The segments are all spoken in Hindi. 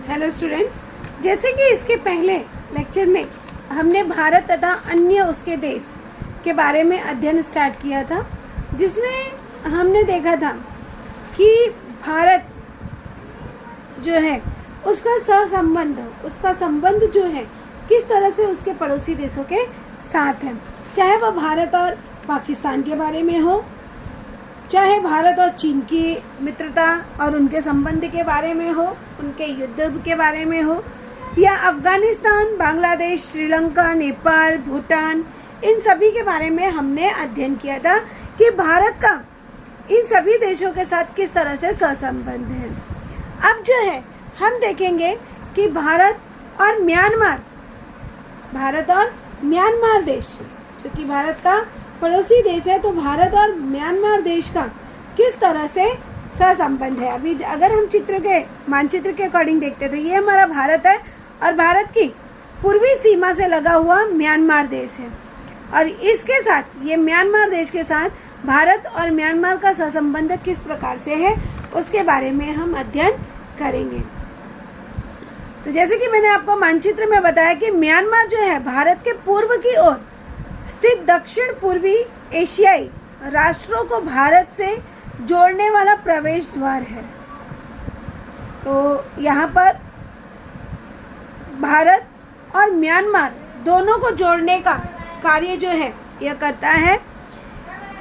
हेलो स्टूडेंट्स, जैसे कि इसके पहले लेक्चर में हमने भारत तथा अन्य उसके देश के बारे में अध्ययन स्टार्ट किया था, जिसमें हमने देखा था कि भारत जो है उसका उसका संबंध जो है किस तरह से उसके पड़ोसी देशों के साथ है, चाहे वह भारत और पाकिस्तान के बारे में हो, चाहे भारत और चीन की मित्रता और उनके संबंध के बारे में हो, उनके युद्ध के बारे में हो, या अफ़गानिस्तान, बांग्लादेश, श्रीलंका, नेपाल, भूटान, इन सभी के बारे में हमने अध्ययन किया था कि भारत का इन सभी देशों के साथ किस तरह से सहसंबंध है। अब जो है हम देखेंगे कि भारत और म्यांमार देश, क्योंकि भारत का पड़ोसी देश है, तो भारत और म्यांमार देश का किस तरह से सहसंबंध है। अभी अगर हम मानचित्र के अकॉर्डिंग देखते हैं तो ये हमारा भारत है और भारत की पूर्वी सीमा से लगा हुआ म्यांमार देश है, और इसके साथ ये म्यांमार देश के साथ भारत और म्यांमार का सहसंबंध किस प्रकार से है उसके बारे में हम अध्ययन करेंगे। तो जैसे कि मैंने आपको मानचित्र में बताया कि म्यांमार जो है भारत के पूर्व की ओर स्थित दक्षिण पूर्वी एशियाई राष्ट्रों को भारत से जोड़ने वाला प्रवेश द्वार है। तो यहाँ पर भारत और म्यांमार दोनों को जोड़ने का कार्य जो है यह करता है।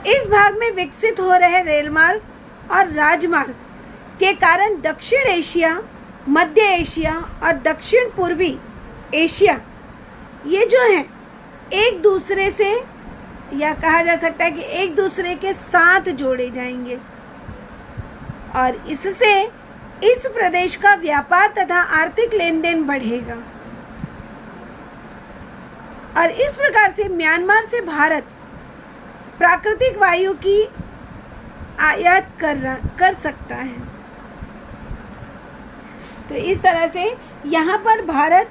इस भाग में विकसित हो रहे रेल मार्ग और राजमार्ग के कारण दक्षिण एशिया, मध्य एशिया और दक्षिण पूर्वी एशिया ये जो है एक दूसरे से, या कहा जा सकता है कि एक दूसरे के साथ जोड़े जाएंगे, और इससे इस प्रदेश का व्यापार तथा आर्थिक लेन देन बढ़ेगा। और इस प्रकार से म्यांमार से भारत प्राकृतिक वायु की आयात कर सकता है। तो इस तरह से यहाँ पर भारत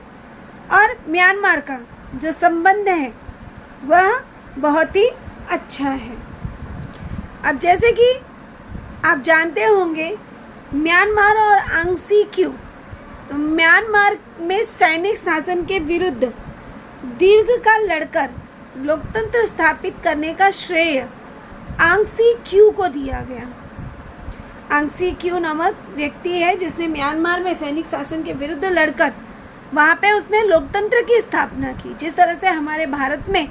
और म्यांमार का जो संबंध है वह बहुत ही अच्छा है। अब जैसे कि आप जानते होंगे म्यांमार और आंग सी क्यू, तो म्यांमार में सैनिक शासन के विरुद्ध दीर्घकाल लड़कर लोकतंत्र स्थापित करने का श्रेय आंग सी क्यू को दिया गया। आंग सी क्यू नामक व्यक्ति है जिसने म्यांमार में सैनिक शासन के विरुद्ध लड़कर वहाँ पे उसने लोकतंत्र की स्थापना की। जिस तरह से हमारे भारत में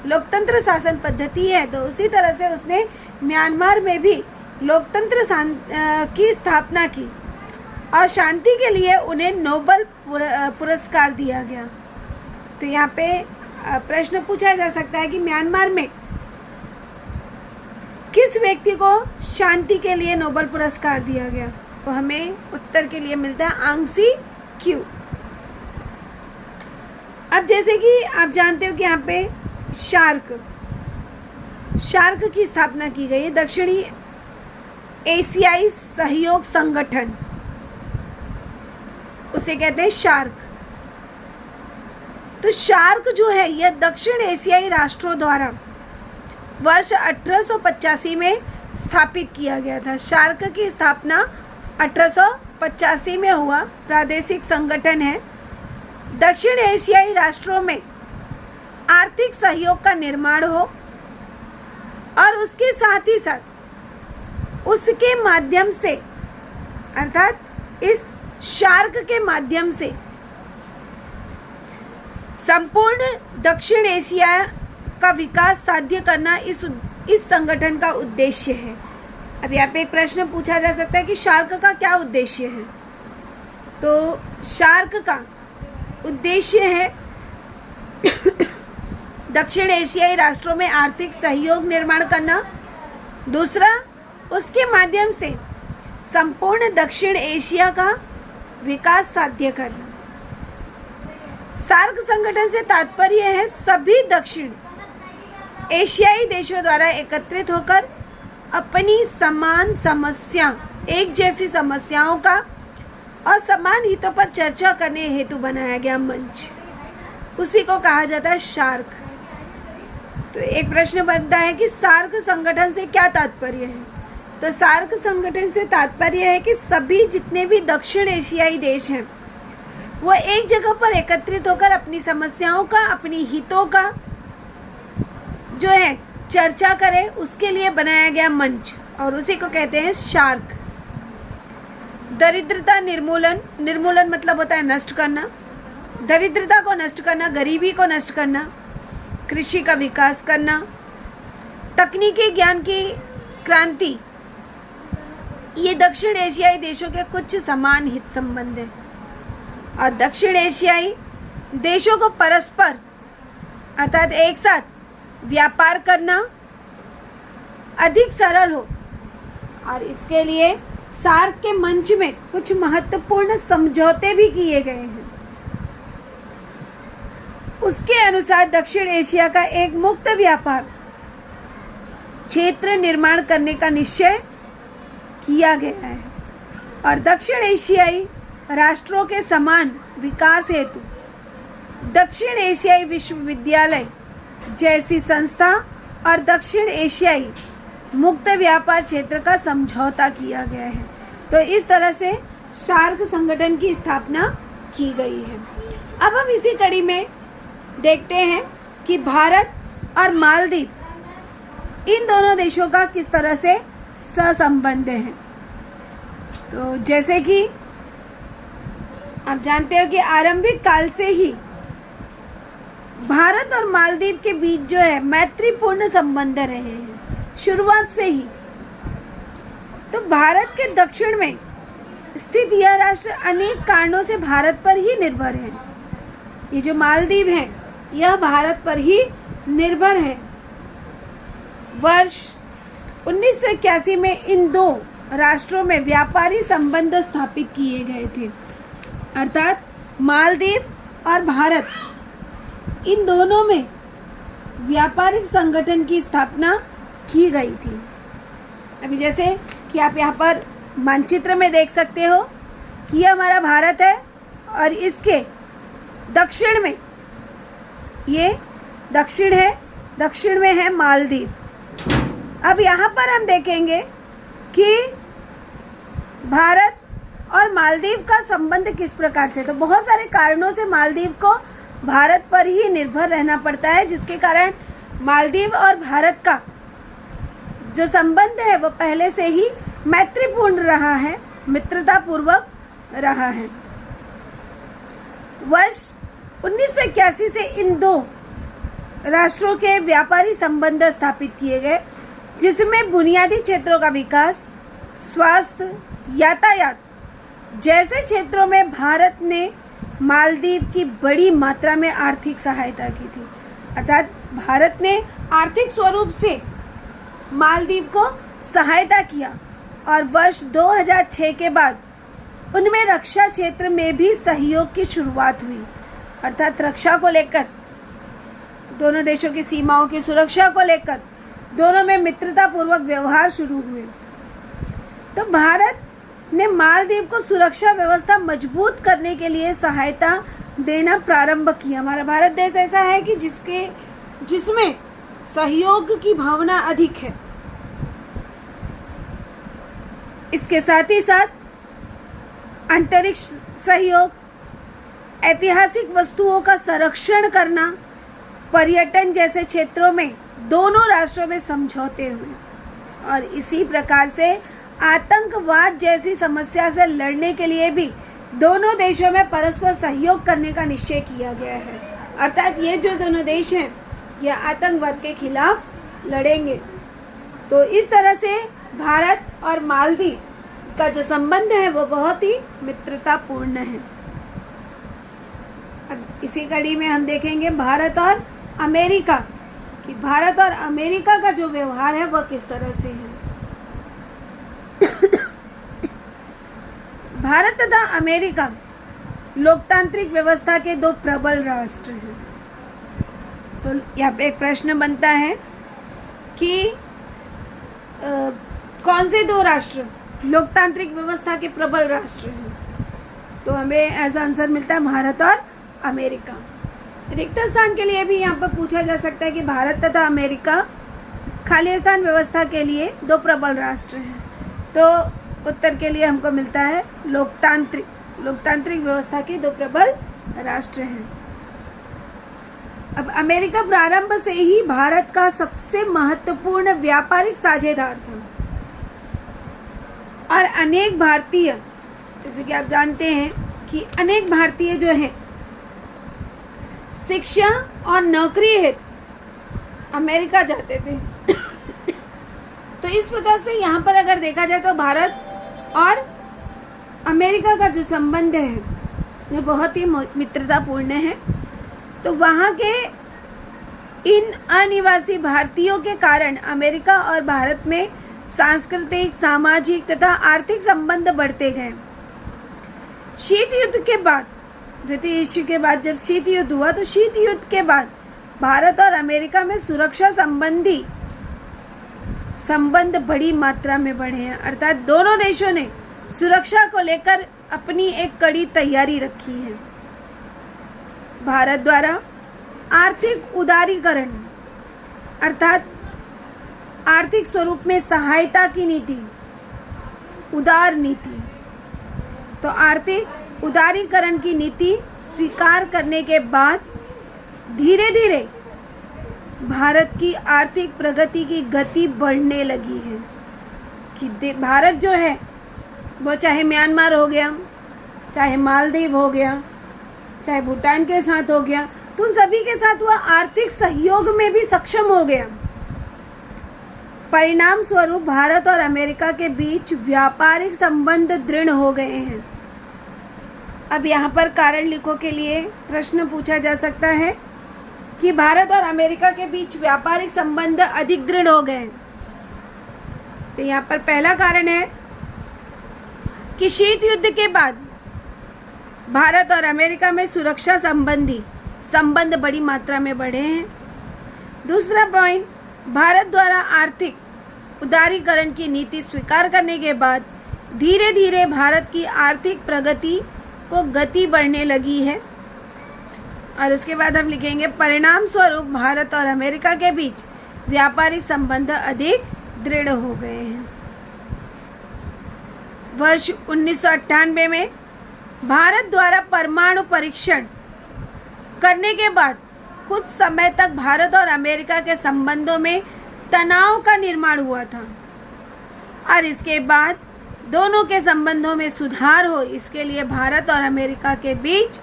लोकतंत्र शासन पद्धति है, तो उसी तरह से उसने म्यांमार में भी लोकतंत्र की स्थापना की, और शांति के लिए उन्हें नोबेल पुरस्कार दिया गया। तो यहाँ पे प्रश्न पूछा जा सकता है कि म्यांमार में किस व्यक्ति को शांति के लिए नोबेल पुरस्कार दिया गया, तो हमें उत्तर के लिए मिलता है आंग सी क्यू। अब जैसे कि आप जानते हो कि यहाँ पे शार्क की स्थापना की गई है, दक्षिणी एशियाई सहयोग संगठन, उसे कहते हैं शार्क। तो शार्क जो है यह दक्षिण एशियाई राष्ट्रों द्वारा वर्ष 1885 में स्थापित किया गया था। शार्क की स्थापना 1885 में हुआ प्रादेशिक संगठन है। दक्षिण एशियाई राष्ट्रों में आर्थिक सहयोग का निर्माण हो, और उसके साथ ही साथ उसके माध्यम से, अर्थात इस शार्क के माध्यम से संपूर्ण दक्षिण एशिया का विकास साध्य करना इस संगठन का उद्देश्य है। अब यहाँ पे एक प्रश्न पूछा जा सकता है कि शार्क का क्या उद्देश्य है। तो शार्क का उद्देश्य है दक्षिण एशियाई राष्ट्रों में आर्थिक सहयोग निर्माण करना, दूसरा उसके माध्यम से संपूर्ण दक्षिण एशिया का विकास साध्य करना। सार्क संगठन से तात्पर्य है सभी दक्षिण एशियाई देशों द्वारा एकत्रित होकर अपनी समान समस्या, एक जैसी समस्याओं का और समान हितों पर चर्चा करने हेतु बनाया गया मंच, उसी को कहा जाता है शार्क। तो एक प्रश्न बनता है कि सार्क संगठन से क्या तात्पर्य है। तो सार्क संगठन से तात्पर्य है कि सभी जितने भी दक्षिण एशियाई देश हैं वो एक जगह पर एकत्रित होकर अपनी समस्याओं का, अपनी हितों का जो है चर्चा करे, उसके लिए बनाया गया मंच, और उसी को कहते हैं शार्क। दरिद्रता निर्मूलन, निर्मूलन मतलब होता है नष्ट करना, दरिद्रता को नष्ट करना, गरीबी को नष्ट करना, कृषि का विकास करना, तकनीकी ज्ञान की क्रांति, ये दक्षिण एशियाई देशों के कुछ समान हित संबंध हैं। और दक्षिण एशियाई देशों को परस्पर अर्थात एक साथ व्यापार करना अधिक सरल हो, और इसके लिए सार्क के मंच में कुछ महत्वपूर्ण समझौते भी किए गए हैं। उसके अनुसार दक्षिण एशिया का एक मुक्त व्यापार क्षेत्र निर्माण करने का निश्चय किया गया है, और दक्षिण एशियाई राष्ट्रों के समान विकास हेतु दक्षिण एशियाई विश्वविद्यालय जैसी संस्था और दक्षिण एशियाई मुक्त व्यापार क्षेत्र का समझौता किया गया है। तो इस तरह से शार्क संगठन की स्थापना की गई है। अब हम इसी कड़ी में देखते हैं कि भारत और मालदीव इन दोनों देशों का किस तरह से सहसंबंध है। तो जैसे कि आप जानते हो कि आरंभिक काल से ही भारत और मालदीव के बीच जो है मैत्रीपूर्ण संबंध रहे हैं शुरुआत से ही। तो भारत के दक्षिण में स्थित यह राष्ट्र अनेक कारणों से भारत पर ही निर्भर है। ये जो मालदीव है यह भारत पर ही निर्भर है। वर्ष 1981 में इन दो राष्ट्रों में व्यापारी संबंध स्थापित किए गए थे, अर्थात मालदीव और भारत इन दोनों में व्यापारिक संगठन की स्थापना की गई थी। अभी जैसे कि आप यहाँ पर मानचित्र में देख सकते हो कि यह हमारा भारत है और इसके दक्षिण में ये दक्षिण है, दक्षिण में है मालदीव। अब यहाँ पर हम देखेंगे कि भारत और मालदीव का संबंध किस प्रकार से। तो बहुत सारे कारणों से मालदीव को भारत पर ही निर्भर रहना पड़ता है, जिसके कारण मालदीव और भारत का जो संबंध है वो पहले से ही मैत्रीपूर्ण रहा है, मित्रतापूर्वक रहा है। वर्ष 1981 से इन दो राष्ट्रों के व्यापारी संबंध स्थापित किए गए, जिसमें बुनियादी क्षेत्रों का विकास, स्वास्थ्य, यातायात जैसे क्षेत्रों में भारत ने मालदीव की बड़ी मात्रा में आर्थिक सहायता की थी। अर्थात भारत ने आर्थिक स्वरूप से मालदीव को सहायता किया, और वर्ष 2006 के बाद उनमें रक्षा क्षेत्र में भी सहयोग की शुरुआत हुई। अर्थात रक्षा को लेकर, दोनों देशों की सीमाओं की सुरक्षा को लेकर दोनों में मित्रतापूर्वक व्यवहार शुरू हुए। तो भारत ने मालदीव को सुरक्षा व्यवस्था मजबूत करने के लिए सहायता देना प्रारंभ किया। हमारा भारत देश ऐसा है कि जिसमें सहयोग की भावना अधिक है। इसके साथ ही साथ अंतरिक्ष सहयोग, ऐतिहासिक वस्तुओं का संरक्षण करना, पर्यटन जैसे क्षेत्रों में दोनों राष्ट्रों में समझौते हुए, और इसी प्रकार से आतंकवाद जैसी समस्या से लड़ने के लिए भी दोनों देशों में परस्पर सहयोग करने का निश्चय किया गया है। अर्थात ये जो दोनों देश हैं ये आतंकवाद के खिलाफ लड़ेंगे। तो इस तरह से भारत और मालदीव का जो संबंध है वो बहुत ही मित्रतापूर्ण है। अब इसी कड़ी में हम देखेंगे भारत और अमेरिका, कि भारत और अमेरिका का जो व्यवहार है वह किस तरह से है। भारत तथा अमेरिका लोकतांत्रिक व्यवस्था के दो प्रबल राष्ट्र हैं। तो यहाँ पे एक प्रश्न बनता है कि कौन से दो राष्ट्र लोकतांत्रिक व्यवस्था के प्रबल राष्ट्र हैं। तो हमें एज आंसर मिलता है भारत और अमेरिका। रिक्त स्थान के लिए भी यहाँ पर पूछा जा सकता है कि भारत तथा अमेरिका खाली स्थान व्यवस्था के लिए दो प्रबल राष्ट्र हैं। तो उत्तर के लिए हमको मिलता है लोकतांत्रिक लोकतांत्रिक व्यवस्था के दो प्रबल राष्ट्र हैं। अब अमेरिका प्रारंभ से ही भारत का सबसे महत्वपूर्ण व्यापारिक साझेदार था और अनेक भारतीय, जैसे कि आप जानते हैं कि अनेक भारतीय जो हैं शिक्षा और नौकरी हेतु अमेरिका जाते थे। तो इस प्रकार से यहाँ पर अगर देखा जाए तो भारत और अमेरिका का जो संबंध है वो बहुत ही मित्रतापूर्ण है। तो वहाँ के इन अनिवासी भारतीयों के कारण अमेरिका और भारत में सांस्कृतिक, सामाजिक तथा आर्थिक संबंध बढ़ते गए। शीत युद्ध के बाद, द्वितीय विश्व के बाद जब शीत युद्ध हुआ तो शीत युद्ध के बाद भारत और अमेरिका में सुरक्षा संबंधी संबंध बड़ी मात्रा में बढ़े हैं। अर्थात दोनों देशों ने सुरक्षा को लेकर अपनी एक कड़ी तैयारी रखी है। भारत द्वारा आर्थिक उदारीकरण अर्थात आर्थिक स्वरूप में सहायता की नीति, उदार नीति, तो आर्थिक उदारीकरण की नीति स्वीकार करने के बाद धीरे धीरे भारत की आर्थिक प्रगति की गति बढ़ने लगी है कि भारत जो है वो चाहे म्यांमार हो गया, चाहे मालदीव हो गया, चाहे भूटान के साथ हो गया, तो सभी के साथ वह आर्थिक सहयोग में भी सक्षम हो गया। परिणाम स्वरूप भारत और अमेरिका के बीच व्यापारिक संबंध दृढ़ हो गए हैं। अब यहाँ पर कारण लिखो के लिए प्रश्न पूछा जा सकता है कि भारत और अमेरिका के बीच व्यापारिक संबंध अधिक दृढ़ हो गए। तो यहाँ पर पहला कारण है कि शीत युद्ध के बाद भारत और अमेरिका में सुरक्षा संबंधी संबंध बड़ी मात्रा में बढ़े हैं। दूसरा पॉइंट, भारत द्वारा आर्थिक उदारीकरण की नीति स्वीकार करने के बाद धीरे धीरे भारत की आर्थिक प्रगति को गति बढ़ने लगी है। और उसके बाद हम लिखेंगे परिणाम स्वरूप भारत और अमेरिका के बीच व्यापारिक संबंध अधिक दृढ़ हो गए हैं। वर्ष 1998 में भारत द्वारा परमाणु परीक्षण करने के बाद कुछ समय तक भारत और अमेरिका के संबंधों में तनाव का निर्माण हुआ था और इसके बाद दोनों के संबंधों में सुधार हो, इसके लिए भारत और अमेरिका के बीच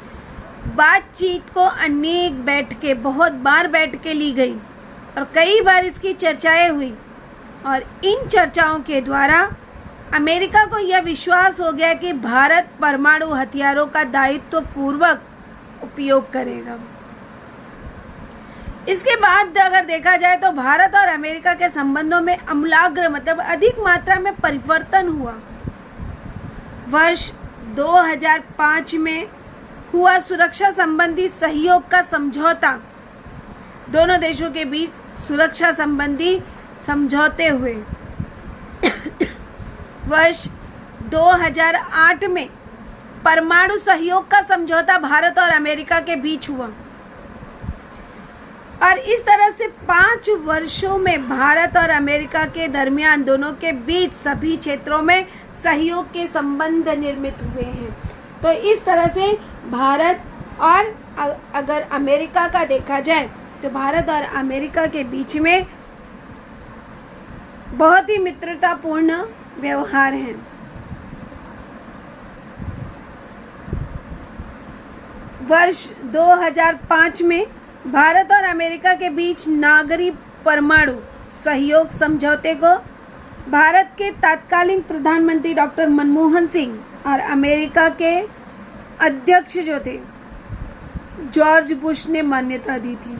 बातचीत को अनेक बहुत बार बैठकें ली गई और कई बार इसकी चर्चाएं हुई और इन चर्चाओं के द्वारा अमेरिका को यह विश्वास हो गया कि भारत परमाणु हथियारों का दायित्वपूर्वक उपयोग करेगा। इसके बाद अगर देखा जाए तो भारत और अमेरिका के संबंधों में आमूलाग्र मतलब अधिक मात्रा में परिवर्तन हुआ। वर्ष 2005 में हुआ सुरक्षा संबंधी सहयोग का समझौता, दोनों देशों के बीच सुरक्षा संबंधी समझौते हुए। वर्ष 2008 में परमाणु सहयोग का समझौता भारत और अमेरिका के बीच हुआ और इस तरह से 5 वर्षों में भारत और अमेरिका के दरमियान दोनों के बीच सभी क्षेत्रों में सहयोग के संबंध निर्मित हुए हैं। तो इस तरह से भारत और अगर अमेरिका का देखा जाए तो भारत और अमेरिका के बीच में बहुत ही मित्रतापूर्ण व्यवहार हैं। वर्ष 2005 में भारत और अमेरिका के बीच नागरी परमाणु सहयोग समझौते को भारत के तत्कालीन प्रधानमंत्री डॉक्टर मनमोहन सिंह और अमेरिका के अध्यक्ष जो थे जॉर्ज बुश ने मान्यता दी थी।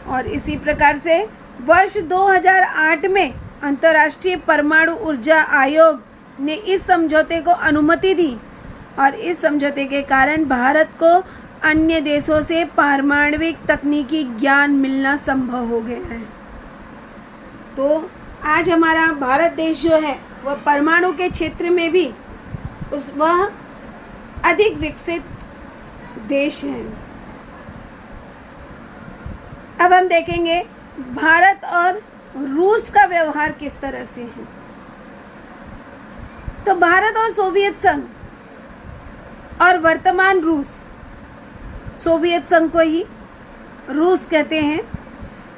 और इसी प्रकार से वर्ष 2008 में अंतर्राष्ट्रीय परमाणु ऊर्जा आयोग ने इस समझौते को अनुमति दी और इस समझौते के कारण भारत को अन्य देशों से पारमाणविक तकनीकी ज्ञान मिलना संभव हो गया है। तो आज हमारा भारत देश जो है वह परमाणु के क्षेत्र में भी वह अधिक विकसित देश है। अब हम देखेंगे भारत और रूस का व्यवहार किस तरह से है। तो भारत और सोवियत संघ और वर्तमान रूस, सोवियत संघ को ही रूस कहते हैं।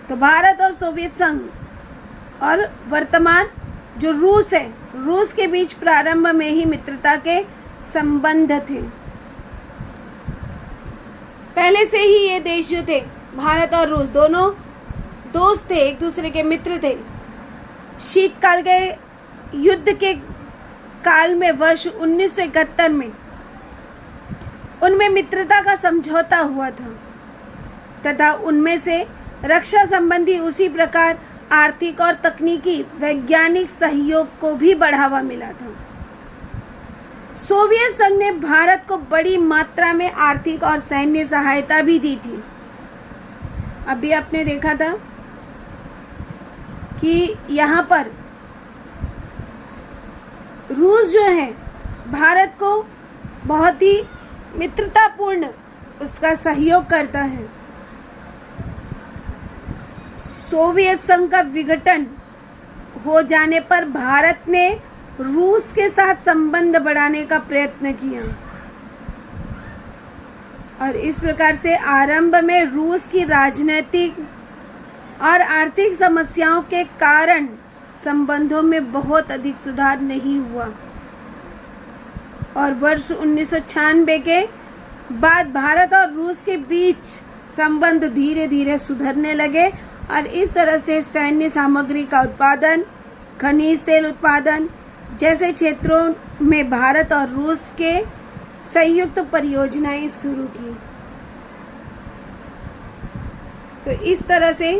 तो भारत और सोवियत संघ और वर्तमान जो रूस है, रूस के बीच प्रारंभ में ही मित्रता के संबंध थे। पहले से ही ये देश जो थे, भारत और रूस दोनों दोस्त थे, एक दूसरे के मित्र थे। शीतकाल के युद्ध के काल में वर्ष 1971 में उनमें मित्रता का समझौता हुआ था तथा उनमें से रक्षा संबंधी उसी प्रकार आर्थिक और तकनीकी वैज्ञानिक सहयोग को भी बढ़ावा मिला था। सोवियत संघ ने भारत को बड़ी मात्रा में आर्थिक और सैन्य सहायता भी दी थी। अभी आपने देखा था कि यहाँ पर रूस जो है भारत को बहुत ही मित्रतापूर्ण उसका सहयोग करता है। सोवियत संघ का विघटन हो जाने पर भारत ने रूस के साथ संबंध बढ़ाने का प्रयत्न किया और इस प्रकार से आरंभ में रूस की राजनीतिक और आर्थिक समस्याओं के कारण संबंधों में बहुत अधिक सुधार नहीं हुआ और वर्ष 1996 के बाद भारत और रूस के बीच संबंध धीरे धीरे सुधरने लगे और इस तरह से सैन्य सामग्री का उत्पादन, खनिज तेल उत्पादन जैसे क्षेत्रों में भारत और रूस के संयुक्त परियोजनाएं शुरू की। तो इस तरह से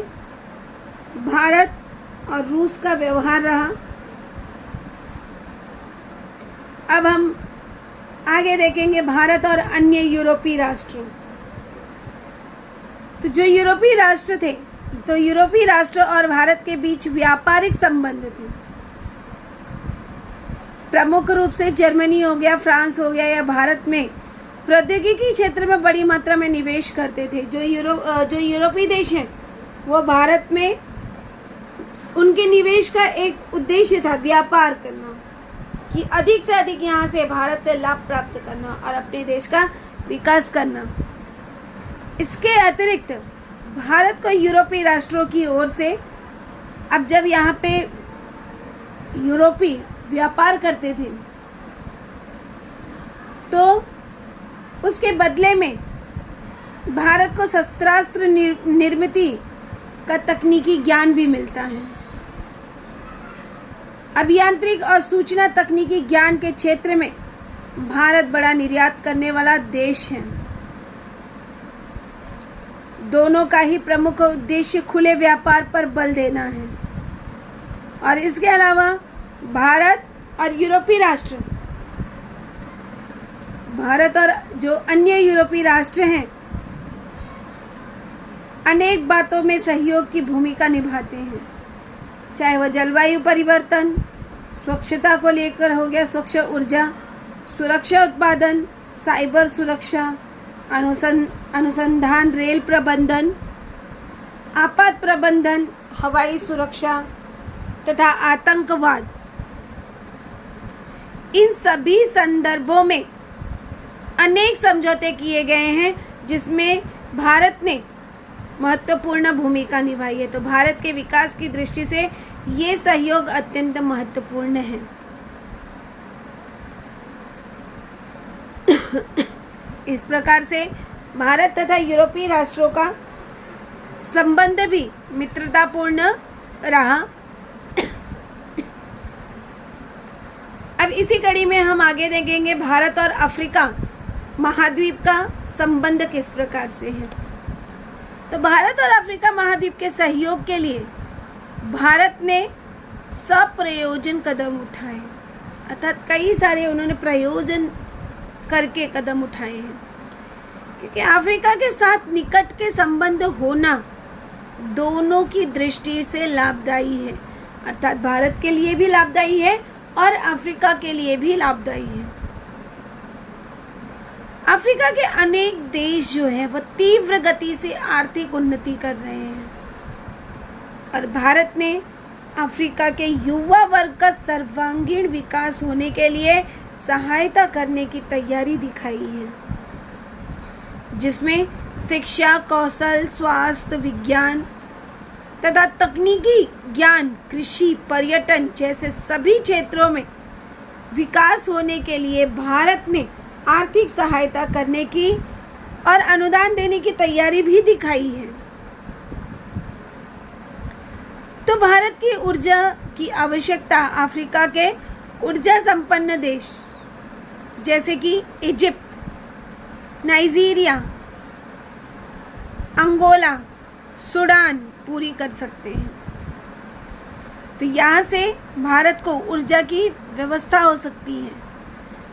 भारत और रूस का व्यवहार रहा। अब हम आगे देखेंगे भारत और अन्य यूरोपीय राष्ट्रों। तो जो यूरोपीय राष्ट्र थे, तो यूरोपीय राष्ट्र और भारत के बीच व्यापारिक संबंध थे। प्रमुख रूप से जर्मनी हो गया, फ्रांस हो गया या भारत में प्रौद्योगिकी क्षेत्र में बड़ी मात्रा में निवेश करते थे। जो यूरोपीय देश हैं वो भारत में उनके निवेश का एक उद्देश्य था व्यापार करना, कि अधिक से अधिक यहाँ से भारत से लाभ प्राप्त करना और अपने देश का विकास करना। इसके अतिरिक्त भारत को यूरोपीय राष्ट्रों की ओर से अब जब यहाँ पे यूरोपीय व्यापार करते थे तो उसके बदले में भारत को शस्त्रास्त्र निर्मित का तकनीकी ज्ञान भी मिलता है। अभियांत्रिक और सूचना तकनीकी ज्ञान के क्षेत्र में भारत बड़ा निर्यात करने वाला देश है। दोनों का ही प्रमुख उद्देश्य खुले व्यापार पर बल देना है और इसके अलावा भारत और यूरोपीय राष्ट्र, भारत और जो अन्य यूरोपीय राष्ट्र हैं अनेक बातों में सहयोग की भूमिका निभाते हैं, चाहे वह जलवायु परिवर्तन, स्वच्छता को लेकर हो गया, स्वच्छ ऊर्जा, सुरक्षा उत्पादन, साइबर सुरक्षा, अनुसंधान, रेल प्रबंधन, आपात प्रबंधन, हवाई सुरक्षा तथा आतंकवाद। इन सभी संदर्भों में अनेक समझौते किए गए हैं जिसमें भारत ने महत्वपूर्ण भूमिका निभाई है। तो भारत के विकास की दृष्टि से ये सहयोग अत्यंत महत्वपूर्ण है। इस प्रकार से भारत तथा यूरोपीय राष्ट्रों का संबंध भी मित्रतापूर्ण रहा। अब इसी कड़ी में हम आगे देखेंगे भारत और अफ्रीका महाद्वीप का संबंध किस प्रकार से है। तो भारत और अफ्रीका महाद्वीप के सहयोग के लिए भारत ने सप्रयोजन कदम उठाए, अर्थात कई सारे उन्होंने प्रयोजन करके कदम उठाए हैं, क्योंकि अफ्रीका के साथ निकट के संबंध होना दोनों की दृष्टि से लाभदायी है, अर्थात भारत के लिए भी लाभदायी है और अफ्रीका के लिए भी लाभदायी है। अफ्रीका के अनेक देश जो है वह तीव्र गति से आर्थिक उन्नति कर रहे हैं और भारत ने अफ्रीका के युवा वर्ग का सर्वांगीण विकास होने के लिए सहायता करने की तैयारी दिखाई है, जिसमें शिक्षा, कौशल, स्वास्थ्य, विज्ञान तथा तकनीकी ज्ञान, कृषि, पर्यटन जैसे सभी क्षेत्रों में विकास होने के लिए भारत ने आर्थिक सहायता करने की और अनुदान देने की तैयारी भी दिखाई है। तो भारत की ऊर्जा की आवश्यकता अफ्रीका के ऊर्जा संपन्न देश जैसे कि इजिप्ट, नाइजीरिया, अंगोला, सूडान पूरी कर सकते हैं। तो यहाँ से भारत को ऊर्जा की व्यवस्था हो सकती है।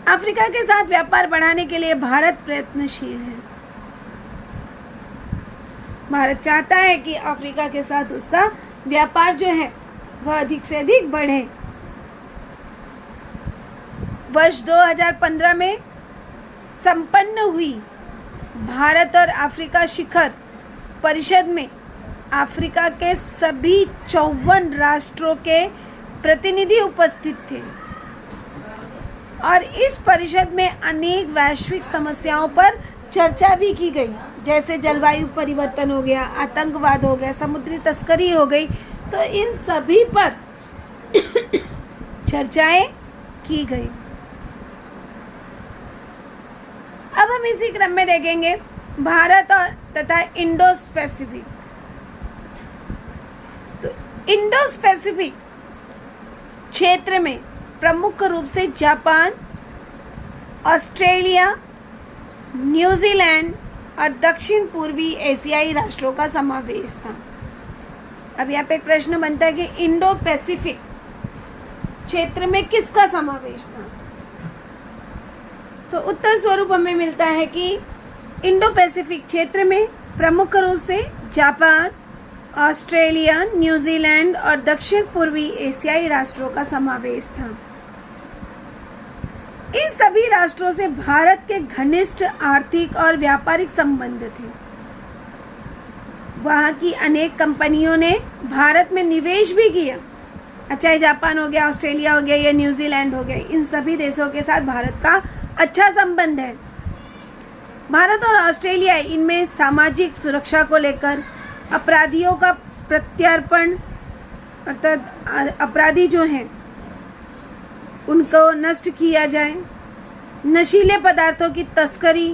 अफ्रीका के साथ व्यापार बढ़ाने के लिए भारत प्रयत्नशील है। भारत चाहता है कि अफ्रीका के साथ उसका व्यापार जो है वह अधिक से अधिक बढ़े। वर्ष 2015 में संपन्न हुई भारत और अफ्रीका शिखर परिषद में अफ्रीका के सभी 54 राष्ट्रों के प्रतिनिधि उपस्थित थे और इस परिषद में अनेक वैश्विक समस्याओं पर चर्चा भी की गई, जैसे जलवायु परिवर्तन हो गया, आतंकवाद हो गया, समुद्री तस्करी हो गई। तो इन सभी पर चर्चाएं की गई। अब हम इसी क्रम में देखेंगे भारत और तथा इंडो पैसिफिक। तो इंडो पैसिफिक क्षेत्र में प्रमुख रूप से जापान, ऑस्ट्रेलिया, न्यूजीलैंड और दक्षिण पूर्वी एशियाई राष्ट्रों का समावेश था। अब यहाँ पे एक प्रश्न बनता है कि इंडो पैसिफिक क्षेत्र में किसका समावेश था? तो उत्तर स्वरूप हमें मिलता है कि इंडो पैसिफिक क्षेत्र में प्रमुख रूप से जापान, ऑस्ट्रेलिया, न्यूजीलैंड और दक्षिण पूर्वी एशियाई राष्ट्रों का समावेश था। इन सभी राष्ट्रों से भारत के घनिष्ठ आर्थिक और व्यापारिक संबंध थे। वहाँ की अनेक कंपनियों ने भारत में निवेश भी किया। अब चाहे जापान हो गया, ऑस्ट्रेलिया हो गया या न्यूजीलैंड हो गया, इन सभी देशों के साथ भारत का अच्छा संबंध है। भारत और ऑस्ट्रेलिया इनमें सामाजिक सुरक्षा को लेकर, अपराधियों का प्रत्यर्पण अर्थात अपराधी जो हैं उनको नष्ट किया जाए, नशीले पदार्थों की तस्करी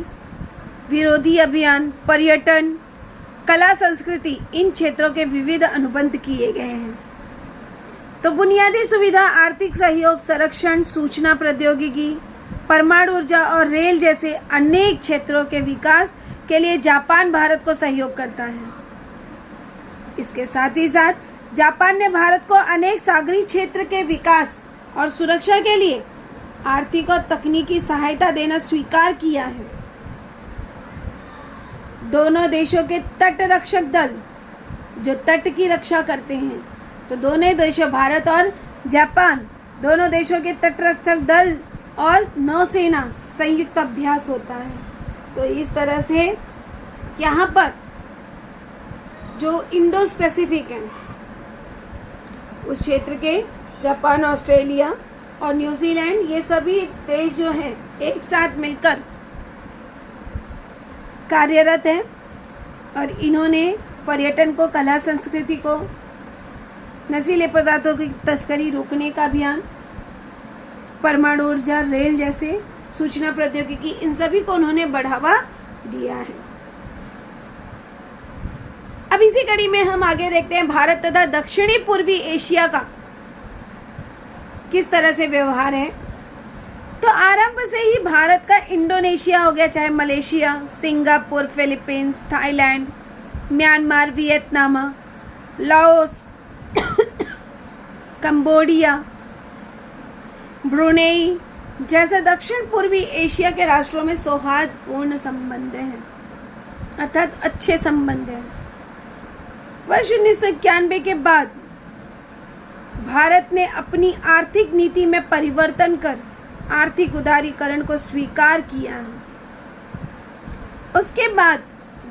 विरोधी अभियान, पर्यटन, कला संस्कृति, इन क्षेत्रों के विविध अनुबंध किए गए हैं। तो बुनियादी सुविधा, आर्थिक सहयोग, संरक्षण, सूचना प्रौद्योगिकी, परमाणु ऊर्जा और रेल जैसे अनेक क्षेत्रों के विकास के लिए जापान भारत को सहयोग करता है। इसके साथ ही साथ जापान ने भारत को अनेक सागरीय क्षेत्र के विकास और सुरक्षा के लिए आर्थिक और तकनीकी सहायता देना स्वीकार किया है। दोनों देशों के तट रक्षक दल जो तट की रक्षा करते हैं, तो दोनों देशों भारत और जापान दोनों देशों के तट रक्षक दल और नौसेना संयुक्त अभ्यास होता है। तो इस तरह से यहाँ पर जो इंडो पैसिफिक है उस क्षेत्र के जापान, ऑस्ट्रेलिया और न्यूजीलैंड, ये सभी देश जो हैं एक साथ मिलकर कार्यरत हैं और इन्होंने पर्यटन को, कला संस्कृति को, नशीले पदार्थों की तस्करी रोकने का अभियान, परमाणु ऊर्जा, रेल जैसे सूचना प्रौद्योगिकी, इन सभी को उन्होंने बढ़ावा दिया है। अब इसी कड़ी में हम आगे देखते हैं भारत तथा दक्षिणी पूर्वी एशिया का किस तरह से व्यवहार है। तो आरंभ से ही भारत का इंडोनेशिया हो गया, चाहे Malaysia, Singapore, Philippines, Thailand, Myanmar, Vietnam, Laos, Cambodia, Brunei जैसे दक्षिण पूर्वी एशिया के राष्ट्रों में सौहार्दपूर्ण संबंध हैं, अर्थात अच्छे संबंध हैं। वर्ष 1991 के बाद भारत ने अपनी आर्थिक नीति में परिवर्तन कर आर्थिक उदारीकरण को स्वीकार किया है। उसके बाद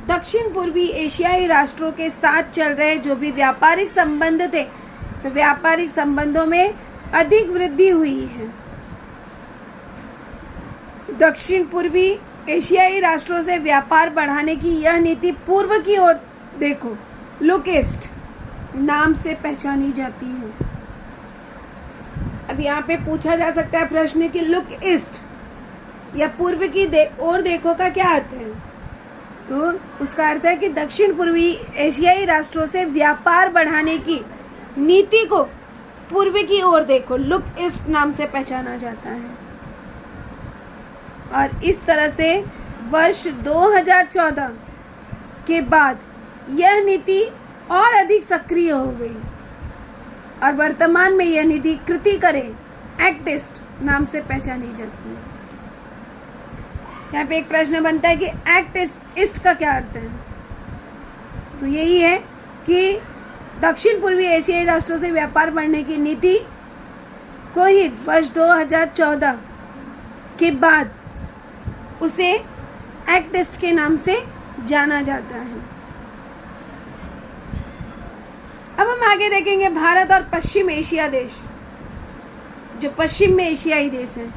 दक्षिण पूर्वी एशियाई राष्ट्रों के साथ चल रहे जो भी व्यापारिक संबंध थे, तो व्यापारिक संबंधों में अधिक वृद्धि हुई है। दक्षिण पूर्वी एशियाई राष्ट्रों से व्यापार बढ़ाने की यह नीति पूर्व की ओर देखो लुक ईस्ट नाम से पहचानी जाती है। अब यहाँ पे पूछा जा सकता है प्रश्न कि लुक ईस्ट या पूर्व की ओर देखो का क्या अर्थ है? तो उसका अर्थ है कि दक्षिण पूर्वी एशियाई राष्ट्रों से व्यापार बढ़ाने की नीति को पूर्व की ओर देखो लुक ईस्ट नाम से पहचाना जाता है। और इस तरह से वर्ष 2014 के बाद यह नीति और अधिक सक्रिय हो गई और वर्तमान में यह नीति कृति करे एक्ट ईस्ट नाम से पहचानी जाती है। यहाँ पे एक प्रश्न बनता है कि एक्ट ईस्ट का क्या अर्थ है? तो यही है कि दक्षिण पूर्वी एशियाई राष्ट्रों से व्यापार बढ़ने की नीति को ही वर्ष 2014 के बाद उसे एक्ट ईस्ट के नाम से जाना जाता है। अब हम आगे देखेंगे भारत और पश्चिम एशिया देश, जो पश्चिम में एशियाई देश हैं।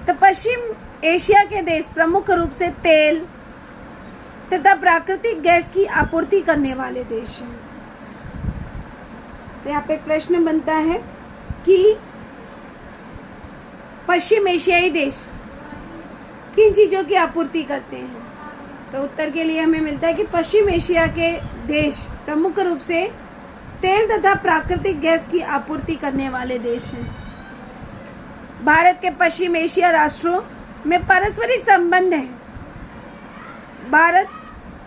तो पश्चिम एशिया के देश प्रमुख रूप से तेल तथा प्राकृतिक गैस की आपूर्ति करने वाले देश हैं। तो यहाँ पे एक प्रश्न बनता है कि पश्चिम एशियाई देश किन चीज़ों की आपूर्ति करते हैं? तो उत्तर के लिए हमें मिलता है कि पश्चिम एशिया के देश प्रमुख रूप से तेल तथा प्राकृतिक गैस की आपूर्ति करने वाले देश हैं। भारत के पश्चिम एशिया राष्ट्रों में पारस्परिक संबंध है। भारत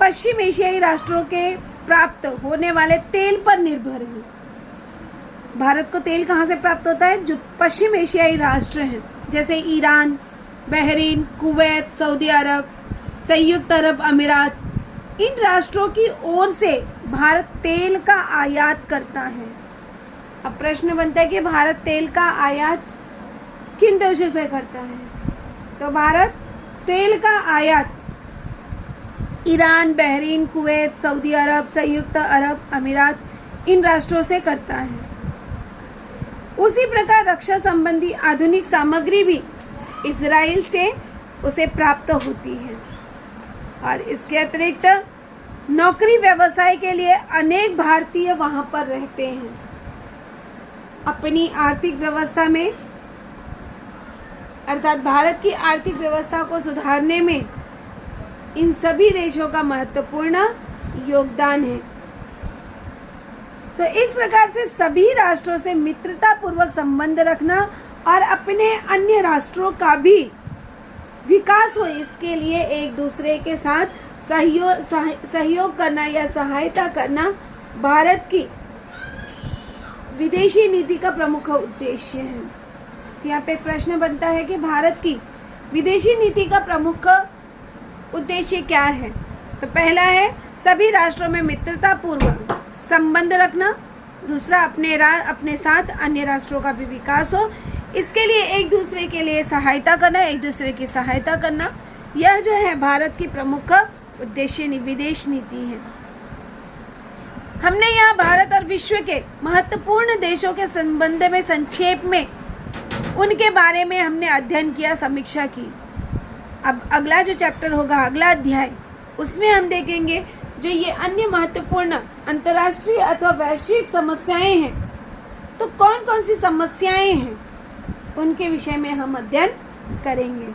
पश्चिम एशियाई राष्ट्रों के प्राप्त होने वाले तेल पर निर्भर है। भारत को तेल कहाँ से प्राप्त होता है? जो पश्चिम एशियाई राष्ट्र हैं, जैसे ईरान, बहरीन, कुवैत, सऊदी अरब, संयुक्त अरब अमीरात, इन राष्ट्रों की ओर से भारत तेल का आयात करता है। अब प्रश्न बनता है कि भारत तेल का आयात किन देशों से करता है? तो भारत तेल का आयात ईरान, बहरीन, कुवैत, सऊदी अरब, संयुक्त अरब अमीरात, इन राष्ट्रों से करता है। उसी प्रकार रक्षा संबंधी आधुनिक सामग्री भी इजराइल से उसे प्राप्त होती है। और इसके अतिरिक्त नौकरी व्यवसाय के लिए अनेक भारतीय वहाँ पर रहते हैं। अपनी आर्थिक व्यवस्था में अर्थात भारत की आर्थिक व्यवस्था को सुधारने में इन सभी देशों का महत्वपूर्ण योगदान है। तो इस प्रकार से सभी राष्ट्रों से मित्रतापूर्वक संबंध रखना और अपने अन्य राष्ट्रों का भी विकास हो, इसके लिए एक दूसरे के साथ सहयोग करना या सहायता करना भारत की विदेशी नीति का प्रमुख उद्देश्य है। तो यहाँ पे एक प्रश्न बनता है कि भारत की विदेशी नीति का प्रमुख उद्देश्य क्या है? तो पहला है सभी राष्ट्रों में मित्रतापूर्वक संबंध रखना। दूसरा अपने साथ अन्य राष्ट्रों का भी विकास हो, इसके लिए एक दूसरे के लिए सहायता करना, एक दूसरे की सहायता करना। यह जो है भारत की प्रमुख उद्देश्य विदेश नीति है। हमने यहाँ भारत और विश्व के महत्वपूर्ण देशों के संबंध में संक्षेप में उनके बारे में हमने अध्ययन किया, समीक्षा की। अब अगला जो चैप्टर होगा, अगला अध्याय, उसमें हम देखेंगे जो ये अन्य महत्वपूर्ण अंतर्राष्ट्रीय अथवा वैश्विक समस्याएं हैं। तो कौन कौन सी समस्याएं हैं उनके विषय में हम अध्ययन करेंगे।